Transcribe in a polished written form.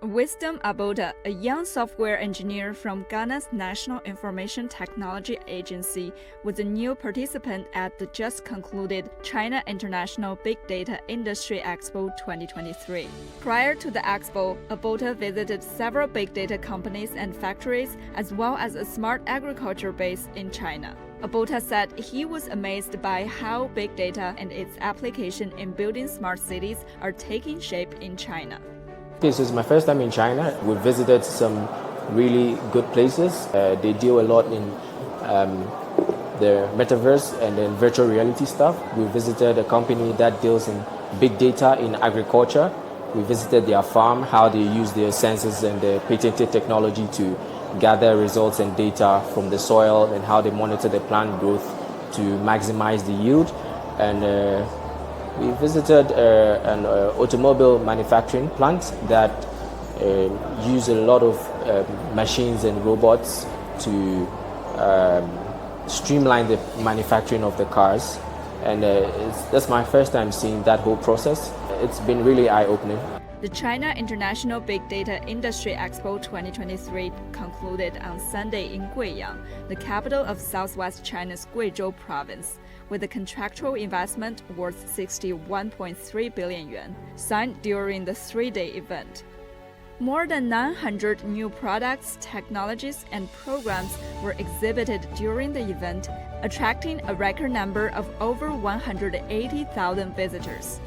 Wisdom Abota, a young software engineer from Ghana's National Information Technology Agency, was a new participant at the just concluded China International Big Data Industry Expo 2023. Prior to the expo, Abota visited several big data companies and factories, as well as a smart agriculture base in China. Abota said he was amazed by how big data and its application in building smart cities are taking shape in China. This is my first time in China. We visited some really good places. They deal a lot in the metaverse and then virtual reality stuff. We visited a company that deals in big data in agriculture. We visited their farm, how they use their sensors and their patented technology to gather results and data from the soil and how they monitor the plant growth to maximize the yield. And we visited an automobile manufacturing plant that use a lot of machines and robots to streamline the manufacturing of the cars. And that's my first time seeing that whole process. It's been really eye-opening. The China International Big Data Industry Expo 2023 concluded on Sunday in Guiyang, the capital of southwest China's Guizhou province, with a contractual investment worth 61.3 billion yuan, signed during the three-day event. More than 900 new products, technologies, and programs were exhibited during the event, attracting a record number of over 180,000 visitors.